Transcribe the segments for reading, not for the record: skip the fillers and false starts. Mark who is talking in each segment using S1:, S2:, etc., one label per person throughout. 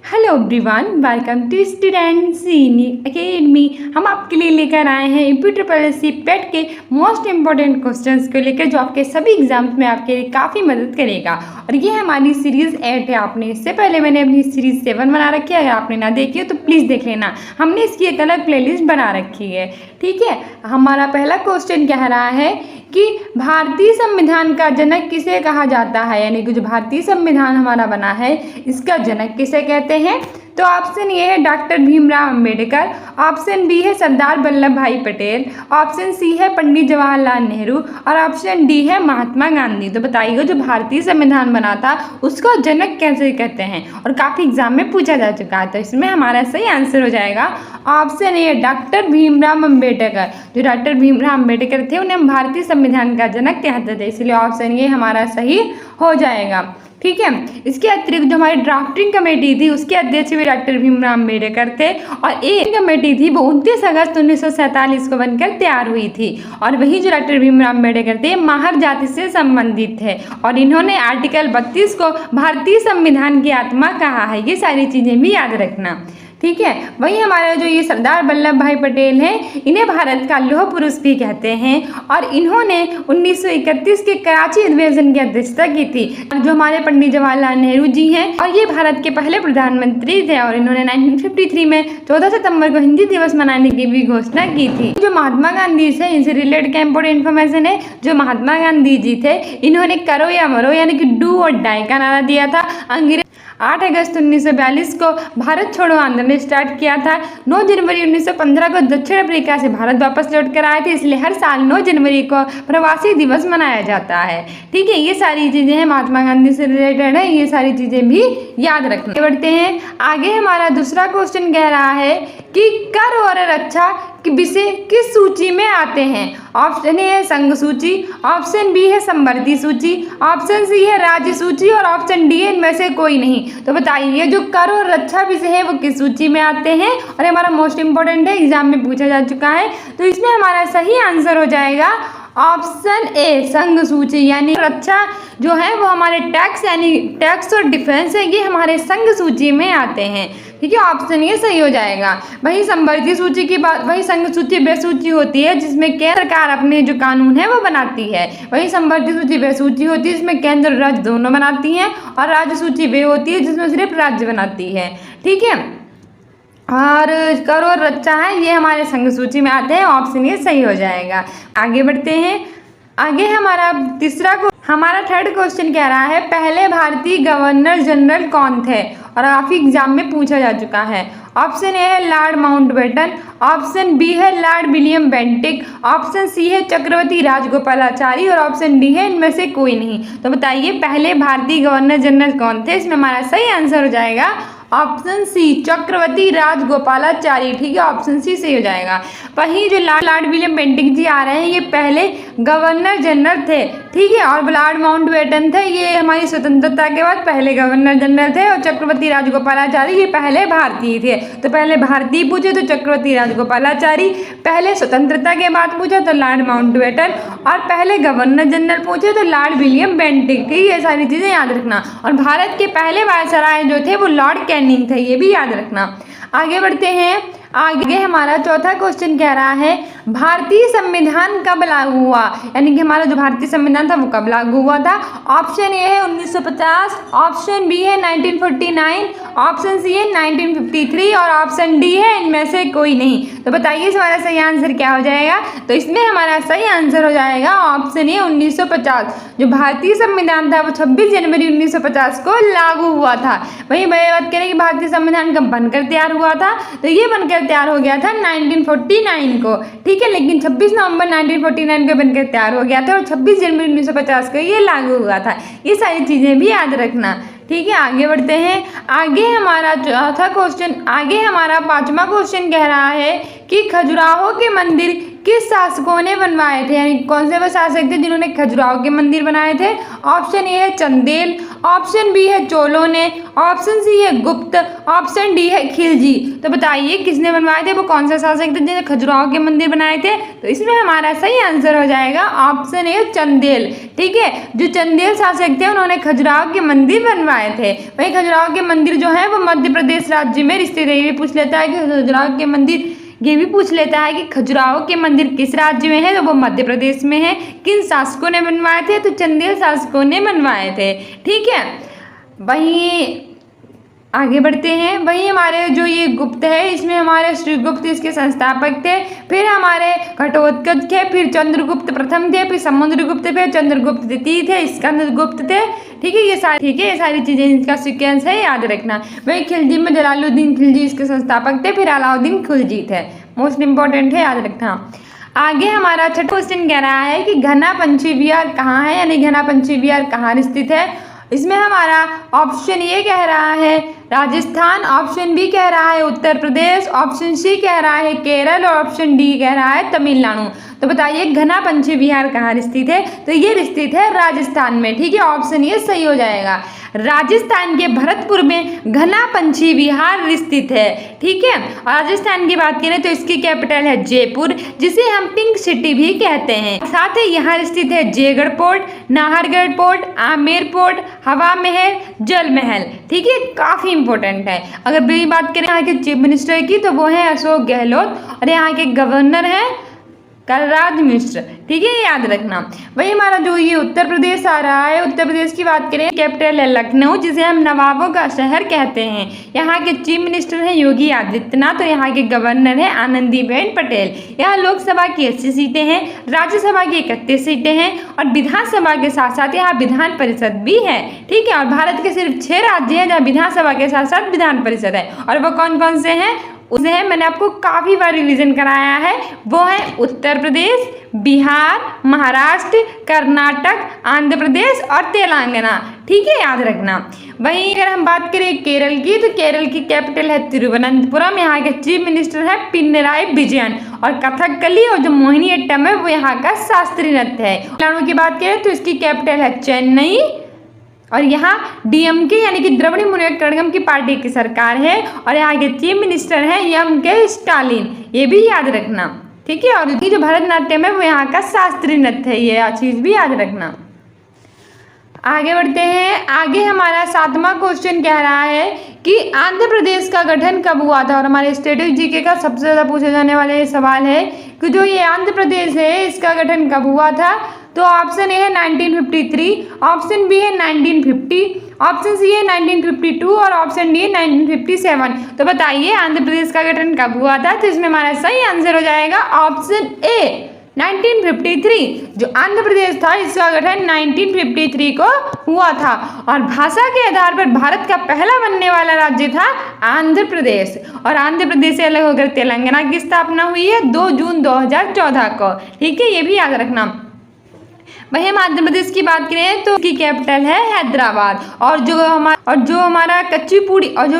S1: Hello everyone, welcome to students in academy. हम आपके लिए लेकर आए हैं यूपी पेट के मोस्ट इम्पॉर्टेंट क्वेश्चंस को लेकर, जो आपके सभी एग्जाम्स में आपके लिए काफ़ी मदद करेगा। और ये हमारी सीरीज़ 8 है। आपने इससे पहले मैंने अपनी सीरीज़ 7 बना रखी है, अगर आपने ना देखी हो तो प्लीज़ देख लेना। हमने इसकी एक अलग प्लेलिस्ट बना रखी है, ठीक है। हमारा पहला क्वेश्चन कह रहा है कि भारतीय संविधान का जनक किसे कहा जाता है, यानी कि जो भारतीय संविधान हमारा बना है इसका जनक किसे कहते हैं। तो ऑप्शन ए है doctor Bhimrao Ambedkar, option B है सरदार वल्लभ भाई पटेल, ऑप्शन सी है पंडित जवाहरलाल नेहरू और ऑप्शन डी है महात्मा गांधी। तो बताइए जो भारतीय संविधान बना था उसका जनक कैसे कहते हैं, और काफ़ी एग्जाम में पूछा जा चुका है। तो इसमें हमारा सही आंसर हो जाएगा option A doctor Bhimrao Ambedkar. जो डॉक्टर भीमराव अंबेडकर थे उन्हें भारतीय संविधान का जनक कहते थे, इसलिए ऑप्शन ए हमारा सही हो जाएगा, ठीक है। इसके अतिरिक्त जो हमारी ड्राफ्टिंग कमेटी थी उसके अध्यक्ष भी डॉक्टर भीमराव अंबेडकर थे, और एक कमेटी थी वो 29 अगस्त 1947 को बनकर तैयार हुई थी। और वही जो डॉक्टर भीमराव अंबेडकर थे महर जाति से संबंधित थे, और इन्होंने आर्टिकल 32 को भारतीय संविधान की आत्मा कहा है। ये सारी चीज़ें भी याद रखना, ठीक है। वही हमारे जो ये सरदार वल्लभ भाई पटेल हैं, इन्हें भारत का लौह पुरुष भी कहते हैं, और इन्होंने 1931 के कराची अधिवेशन की अध्यक्षता की थी। जो हमारे पंडित जवाहरलाल नेहरू जी हैं, और ये भारत के पहले प्रधानमंत्री थे, और इन्होंने 1953 में 14 सितंबर को हिंदी दिवस मनाने की भी घोषणा की थी। जो महात्मा गांधी से इनसे रिलेटेड का इंपॉर्टेंट इन्फॉर्मेशन है, जो महात्मा गांधी जी थे इन्होंने करो या मरो यानी कि डू और डाई का नारा दिया था। 8 अगस्त 1942 को भारत छोड़ो आंदोलन स्टार्ट किया था। 9 जनवरी 1915 को दक्षिण अफ्रीका से भारत वापस लौट कर आए थे, इसलिए हर साल 9 जनवरी को प्रवासी दिवस मनाया जाता है, ठीक है। ये सारी चीज़ें हैं महात्मा गांधी से रिलेटेड है, ये सारी चीज़ें भी याद रखना। बढ़ते हैं आगे। हमारा दूसरा क्वेश्चन कह रहा है कि कर और रक्षा विषय किस सूची में आते हैं। ऑप्शन ए है संघ सूची, ऑप्शन बी है समवर्ती सूची, ऑप्शन सी है राज्य सूची और ऑप्शन डी है इनमें से कोई नहीं। तो बताइए जो कर और रक्षा विषय है वो किस सूची में आते हैं, और हमारा मोस्ट इंपॉर्टेंट है, एग्जाम में पूछा जा चुका है। तो इसमें हमारा सही आंसर हो जाएगा ऑप्शन ए संघ सूची, यानी रक्षा जो है वो हमारे टैक्स यानी टैक्स और डिफेंस है, ये हमारे संघ सूची में आते हैं, ठीक है। ऑप्शन ये सही हो जाएगा। वही समवर्ती सूची की बात, वही संघ सूची वे सूची होती है जिसमें केंद्र सरकार अपने जो कानून है वो बनाती है। वही समवर्ती सूची वे सूची होती है जिसमें केंद्र और राज्य दोनों बनाती हैं, और राज्य सूची वे होती है जिसमें सिर्फ राज्य बनाती है, ठीक है। और कर और रक्षा है ये हमारे संघ सूची में आते हैं, ऑप्शन ये सही हो जाएगा। आगे बढ़ते हैं। आगे हमारा थर्ड क्वेश्चन कह रहा है पहले भारतीय गवर्नर जनरल कौन थे, और काफ़ी एग्जाम में पूछा जा चुका है। ऑप्शन ए है लॉर्ड माउंटबेटन, ऑप्शन बी है Lord William Bentinck, option C है चक्रवर्ती राजगोपालाचारी और ऑप्शन डी है इनमें से कोई नहीं। तो बताइए पहले भारतीय गवर्नर जनरल कौन थे। इसमें हमारा सही आंसर हो जाएगा ऑप्शन सी चक्रवर्ती राजगोपालाचारी, ठीक है। ऑप्शन सी सही हो जाएगा। वहीं जो लॉर्ड विलियम बेंटिक जी आ रहे हैं ये पहले गवर्नर जनरल थे, ठीक है। और लॉर्ड माउंटबेटन थे, ये हमारी स्वतंत्रता के बाद पहले गवर्नर जनरल थे, और चक्रवर्ती राजगोपालाचारी ये पहले भारतीय थे। तो पहले भारतीय पूछे तो चक्रवर्ती राजगोपालाचारी, पहले स्वतंत्रता के बाद पूछे तो लॉर्ड माउंटबेटन, और पहले गवर्नर जनरल पूछे तो लॉर्ड विलियम बेंटिक। ये सारी चीज़ें याद रखना। और भारत के पहले वायसराय जो थे वो लॉर्ड कैनिंग थे, ये भी याद रखना। आगे बढ़ते हैं। आगे हमारा चौथा क्वेश्चन कह रहा है भारतीय संविधान कब लागू हुआ, यानी कि हमारा जो भारतीय संविधान था वो कब लागू हुआ था। ऑप्शन ए है 1950, ऑप्शन बी है 1949, ऑप्शन सी है 1953 और ऑप्शन डी है इनमें से कोई नहीं। तो बताइए हमारा सही आंसर क्या हो जाएगा। तो इसमें हमारा सही आंसर हो जाएगा ऑप्शन ए 1950। जो भारतीय संविधान था वो 26 जनवरी 1950 को लागू हुआ था। वहीं बात करें कि भारतीय संविधान कब बनकर तैयार हुआ था, तो ये बनकर तैयार हो गया था 1949 को, ठीक है। लेकिन 26 नवंबर 1949 को बनकर तैयार हो गया था, और 26 जनवरी 1950 को ये लागू हुआ था। ये सारी चीज़ें भी याद रखना, ठीक है। आगे बढ़ते हैं। आगे हमारा पांचवा क्वेश्चन कह रहा है कि खजुराहो के मंदिर किस शासकों ने बनवाए थे, यानी कौन से वो शासक थे जिन्होंने खजुराहो के मंदिर बनाए थे। ऑप्शन ए है चंदेल, ऑप्शन बी है चोलों ने, ऑप्शन सी है गुप्त, ऑप्शन डी है खिलजी। तो बताइए किसने बनवाए थे, वो कौन सा शासक थे जिन्होंने खजुराहो के मंदिर बनाए थे। तो इसमें हमारा सही आंसर हो जाएगा ऑप्शन ए चंदेल। ठीक है, जो चंदेल शासक थे उन्होंने खजुराहो के मंदिर बनवाए थे। वही खजुराहो के मंदिर जो है वो मध्य प्रदेश राज्य में स्थित है। ये पूछ लेता है कि खजुराहो के मंदिर, ये भी पूछ लेता है कि खजुराहो के मंदिर किस राज्य में है, तो वो मध्य प्रदेश में है। किन शासकों ने बनवाए थे, तो चंदेल शासकों ने बनवाए थे। ठीक है, वहीं आगे बढ़ते हैं। वही हमारे जो ये गुप्त है, इसमें हमारे श्रीगुप्त इसके संस्थापक थे। फिर हमारे घटोत्कच थे, फिर चंद्रगुप्त प्रथम थे, फिर समुद्रगुप्त थे, चंद्रगुप्त द्वितीय थे, स्कंदगुप्त थे। ठीक है, ये सारी चीजें इनका सीक्वेंस है, याद रखना। वही खिलजी में जलालुद्दीन खिलजी इसके संस्थापक थे, फिर अलाउद्दीन खिलजी थे। मोस्ट इंपॉर्टेंट है, याद रखना। आगे हमारा छठा क्वेश्चन कह रहा है कि घना पंछी विहार कहाँ है, यानी घना पंछी विहार कहाँ स्थित है। इसमें हमारा ऑप्शन ए कह रहा है राजस्थान, ऑप्शन बी कह रहा है उत्तर प्रदेश, ऑप्शन सी कह रहा है केरल और ऑप्शन डी कह रहा है तमिलनाडु। तो बताइए घना पंछी विहार कहाँ स्थित है, तो ये स्थित है राजस्थान में। ठीक है, ऑप्शन ये सही हो जाएगा। राजस्थान के भरतपुर में घना पंछी विहार स्थित है। ठीक है, राजस्थान की बात करें तो इसकी कैपिटल है जयपुर, जिसे हम पिंक सिटी भी कहते हैं। साथ ही यहाँ स्थित है Jaigarh port, Nahargarh port, Amer port, हवा महल, जल महल। ठीक है, काफी इंपॉर्टेंट है। अगर भी बात करें यहाँ के चीफ मिनिस्टर की, तो वो है अशोक गहलोत, और यहाँ के गवर्नर है कलराज मिश्र। ठीक है, याद रखना। वही हमारा जो ये उत्तर प्रदेश आ रहा है, उत्तर प्रदेश की बात करें, कैपिटल है लखनऊ, जिसे हम नवाबों का शहर कहते हैं। यहाँ के चीफ मिनिस्टर हैं योगी आदित्यनाथ, तो यहाँ के गवर्नर है आनंदीबेन पटेल। यहाँ लोकसभा की 80 सीटें हैं, राज्यसभा की 31 सीटें हैं, और विधानसभा के साथ साथ यहाँ विधान परिषद भी है। ठीक है, और भारत के सिर्फ 6 राज्य हैं जहाँ विधानसभा के साथ साथ विधान परिषद है, और वो कौन कौन से हैं, उसे मैंने आपको काफ़ी बार रिवीजन कराया है। वो है उत्तर प्रदेश, बिहार, महाराष्ट्र, कर्नाटक, आंध्र प्रदेश और तेलंगाना। ठीक है, याद रखना। वहीं अगर हम बात करें केरल की, तो केरल की कैपिटल है तिरुवनंतपुरम। यहाँ के चीफ मिनिस्टर है पिनराई विजयन, और कथकली और जो मोहिनीअट्टम है वो यहाँ का शास्त्रीय नृत्य है। तमिलनाडु की बात करें तो इसकी कैपिटल है चेन्नई, और यहाँ डीएमके यानी कि द्रविड़ मुनेत्र कड़गम की पार्टी की सरकार है, और यहाँ के चीफ मिनिस्टर हैं एम.के. स्टालिन। ये भी याद रखना। ठीक है, और ये जो भरतनाट्यम है वो यहाँ का शास्त्रीय नृत्य है, ये चीज भी याद रखना। आगे बढ़ते हैं। आगे हमारा 7वां क्वेश्चन कह रहा है कि आंध्र प्रदेश का गठन कब हुआ था, और हमारे स्टैटिक जीके का सबसे ज़्यादा पूछे जाने वाले सवाल है कि जो ये आंध्र प्रदेश है इसका गठन कब हुआ था। तो ऑप्शन ए है 1953, ऑप्शन बी है 1950, ऑप्शन सी है 1952 और ऑप्शन डी है 1957। तो बताइए आंध्र प्रदेश का गठन कब हुआ था। तो इसमें हमारा सही आंसर हो जाएगा ऑप्शन ए 1953। जो आंध्र प्रदेश था इसका गठन 1953 को हुआ था, और भाषा के आधार पर भारत का पहला बनने वाला राज्य था आंध्र प्रदेश, और आंध्र प्रदेश से अलग होकर तेलंगाना की स्थापना हुई है 2 जून 2014 को। ठीक है, ये भी याद रखना। वही हम आंध्र प्रदेश की बात करें तो इसकी कैपिटल है हैदराबाद, और जो हमारा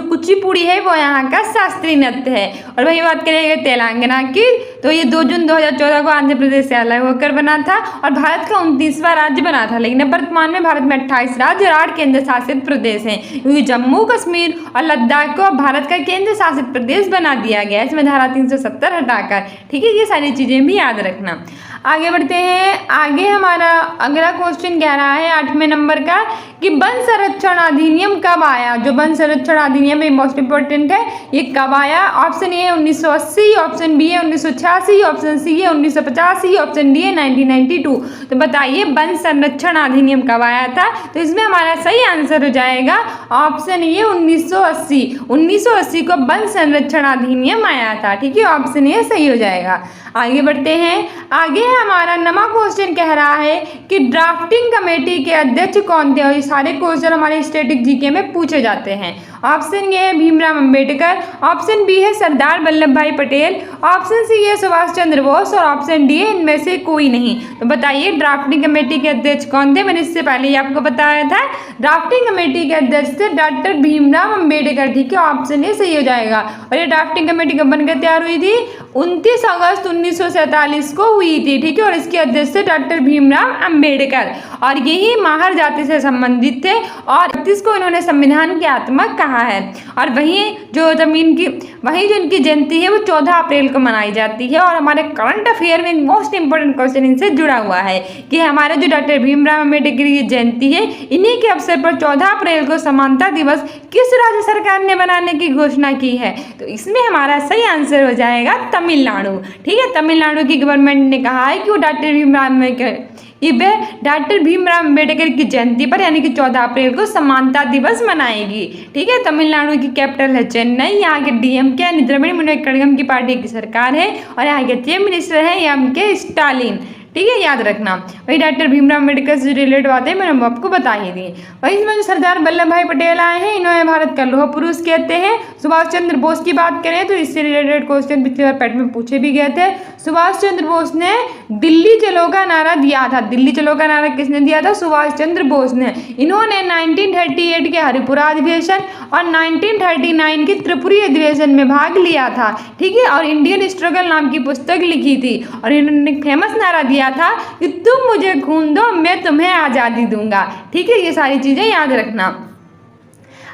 S1: कुचिपुड़ी है वो यहाँ का शास्त्रीय नृत्य है। और वही बात करेंगे तेलंगाना की, तो ये 2 जून 2014 को आंध्र प्रदेश से अलग होकर बना था, और भारत का 29वां राज्य बना था। लेकिन वर्तमान में भारत में 28 राज्य और 8 केंद्र शासित प्रदेश हैं, क्योंकि जम्मू कश्मीर और लद्दाख को भारत का केंद्र शासित प्रदेश बना दिया गया, इसमें धारा 370 हटाकर। ठीक है, ये सारी चीजें भी याद रखना। आगे बढ़ते हैं। आगे हमारा अगला क्वेश्चन कह रहा है 8वें नंबर का कि वन संरक्षण अधिनियम कब आया। जो वन संरक्षण अधिनियम है मोस्ट इंपोर्टेंट है, ये कब आया। ऑप्शन ए है 1980, ऑप्शन बी है 1986, ऑप्शन सी है 1985, ऑप्शन डी है 1992। तो बताइए वन संरक्षण अधिनियम कब आया था। तो इसमें हमारा सही आंसर हो जाएगा ऑप्शन ए 1980। 1980 को वन संरक्षण अधिनियम आया था। ठीक है, ऑप्शन ए सही हो जाएगा। आगे बढ़ते हैं। आगे हमारा नवा क्वेश्चन कह रहा है कि ड्राफ्टिंग कमेटी के अध्यक्ष कौन थे, और ये सारे क्वेश्चन हमारे स्टैटिक जीके में पूछे जाते हैं। ऑप्शन ए है भीमराव अंबेडकर, ऑप्शन बी है सरदार वल्लभ भाई पटेल, ऑप्शन सी है सुभाष चंद्र बोस और ऑप्शन डी है इनमें से कोई नहीं। तो बताइए ड्राफ्टिंग कमेटी के अध्यक्ष कौन थे। मैंने इससे पहले ही आपको बताया था, ड्राफ्टिंग कमेटी के अध्यक्ष थे डॉक्टर भीमराव अंबेडकर। ठीक है, ऑप्शन ए सही हो जाएगा। और ये ड्राफ्टिंग कमेटी कब बनकर तैयार हुई थी? 29 अगस्त 1947 को हुई थी। ठीक है, और इसके अध्यक्ष थे डॉक्टर भीमराव अंबेडकर, और यही माहर जाति से संबंधित थे, और 31 को इन्होंने संविधान की आत्मा कहा है। और वहीं जो इनकी जयंती है वो 14 अप्रैल को मनाई जाती है। और हमारे करंट अफेयर में मोस्ट इंपोर्टेंट क्वेश्चन इनसे जुड़ा हुआ है कि हमारे जो डॉक्टर भीमराव अंबेडकर की जयंती है, इन्हीं के अवसर पर 14 अप्रैल को समानता दिवस किस राज्य सरकार ने मनाने की घोषणा की है? तो इसमें हमारा सही आंसर हो जाएगा तमिलनाडु। ठीक है, तमिलनाडु की गवर्नमेंट ने कहा है कि वो डॉक्टर भीमराव अंबेडकर की जयंती पर यानी कि 14 अप्रैल को समानता दिवस मनाएगी। ठीक है, तमिलनाडु की कैपिटल है चेन्नई, यहाँ के डीएमके यानी द्रविड़ कड़गम की पार्टी की सरकार है, और यहाँ के चीफ मिनिस्टर हैं एमके स्टालिन। ठीक है, याद रखना। वही डॉक्टर भीमराव अंबेडकर से रिलेटेड बातें मैंने आपको बता ही दी। वही इसमें जो सरदार वल्लभ भाई पटेल आए हैं, इन्होंने भारत का लौह पुरुष कहते हैं। सुभाष चंद्र बोस की बात करें तो इससे रिलेटेड क्वेश्चन पिछली बार पैट में पूछे भी गए थे। सुभाष चंद्र बोस ने दिल्ली चलो का नारा दिया था। दिल्ली चलो का नारा किसने दिया था? सुभाष चंद्र बोस ने। इन्होंने 1938 के हरिपुरा अधिवेशन और 1939 के त्रिपुरी अधिवेशन में भाग लिया था। ठीक है, और इंडियन स्ट्रगल नाम की पुस्तक लिखी थी, और इन्होंने फेमस नारा दिया था कि तुम मुझे खून दो, मैं तुम्हें आज़ादी दूंगा। ठीक है, ये सारी चीजें याद रखना।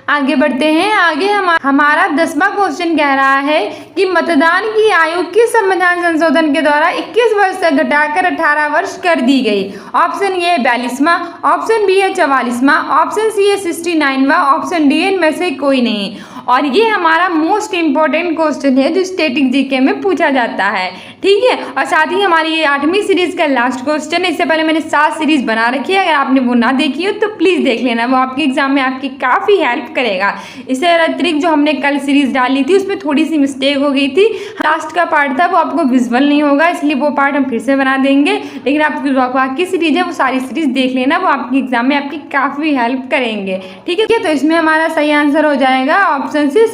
S1: आगे बढ़ते हैं। आगे हमारा 10वां क्वेश्चन कह रहा है कि मतदान की आयु किस संविधान संशोधन के द्वारा 21 वर्ष से घटाकर 18 वर्ष कर दी गई? ऑप्शन ए 42वां, ऑप्शन बी है 44वां, ऑप्शन सी है 69वां, ऑप्शन डी इनमें से कोई नहीं। और ये हमारा मोस्ट इंपॉर्टेंट क्वेश्चन है जो स्टैटिक जीके में पूछा जाता है। ठीक है, और साथ ही हमारी ये 8वीं सीरीज का लास्ट क्वेश्चन है। इससे पहले मैंने 7 सीरीज बना रखी है, अगर आपने वो ना देखी हो तो प्लीज़ देख लेना, वो आपके एग्जाम में आपकी काफ़ी हेल्प करेगा। इससे अतिरिक्त जो हमने कल सीरीज डाली थी उसमें थोड़ी सी मिस्टेक हो गई थी। लास्ट का पार्ट था वो आपको विजुअल नहीं होगा, इसलिए वो पार्ट हम फिर से बना देंगे। लेकिन आपकी बाकी सीरीज है वो सारी सीरीज देख लेना, वो आपके एग्जाम में आपकी काफ़ी हेल्प करेंगे। ठीक है, तो इसमें हमारा सही आंसर हो जाएगा ऑप्शन सी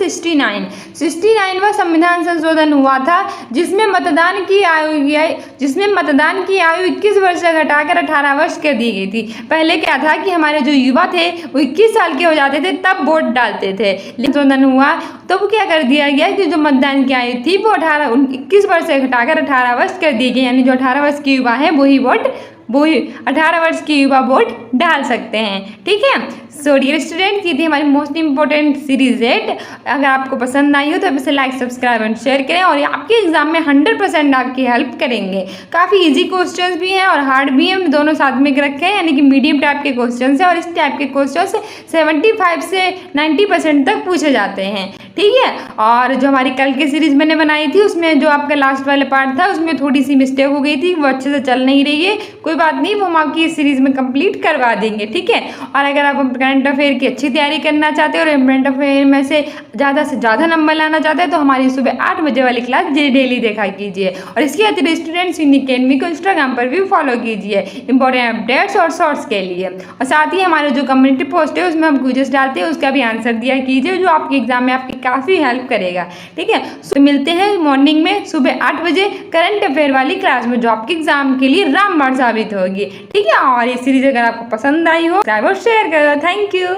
S1: 69वां संविधान संशोधन हुआ था जिसमें मतदान की आयु 21 वर्ष से घटाकर 18 वर्ष कर दी गई थी। पहले क्या था कि हमारे जो युवा थे वो 21 साल के हो जाते थे तब वोट डालते थे, लेकिन संशोधन हुआ तो वो क्या कर दिया गया कि जो मतदान की आयु थी वो 21 वर्ष से घटाकर 18 वर्ष कर दी गई, यानी जो 18 वर्ष की युवा है वही 18 वर्ष की युवा वोट डाल सकते हैं। ठीक है, सो डियर स्टूडेंट्स, ये थी हमारी मोस्ट इंपॉर्टेंट सीरीज 8। अगर आपको पसंद आई हो तो इसे लाइक, सब्सक्राइब एंड शेयर करें, और ये आपके एग्जाम में 100% आपकी हेल्प करेंगे। काफ़ी इजी क्वेश्चंस भी हैं और हार्ड भी हैं, दोनों साथ में रखे हैं, यानी कि मीडियम टाइप के क्वेश्चन हैं, और इस टाइप के क्वेश्चन 75 से 90% तक पूछे जाते हैं। ठीक है, और जो हमारी कल की सीरीज मैंने बनाई थी उसमें जो आपका लास्ट वाला पार्ट था उसमें थोड़ी सी मिस्टेक हो गई थी, वो अच्छे से चल नहीं रही है, कोई बात नहीं, वो हम आपकी इस सीरीज में कंप्लीट करवा देंगे। ठीक है, और अगर आप करंट अफेयर की अच्छी तैयारी करना चाहते हो और करंट अफेयर में से ज़्यादा नंबर लाना चाहते हैं तो हमारी सुबह 8 बजे वाली क्लास डेली देखा कीजिए, और इसके अतिरिक्त स्टूडेंट्स इन अकेडमी को इंस्टाग्राम पर भी फॉलो कीजिए इंपॉर्टेंट अपडेट्स और शॉर्ट्स के लिए। और साथ ही हमारे जो कम्युनिटी पोस्ट है उसमें हम क्विज़ेस डालते हैं, उसका भी आंसर दिया कीजिए जो आपके एग्जाम में आपकी काफ़ी हेल्प करेगा। ठीक है, तो मिलते हैं मॉर्निंग में सुबह 8 बजे करंट अफेयर वाली क्लास में जो आपके एग्जाम के लिए रामबाण साबित होगी। ठीक है, और ये सीरीज अगर आपको पसंद आई हो सब्सक्राइब और शेयर करो। Thank you.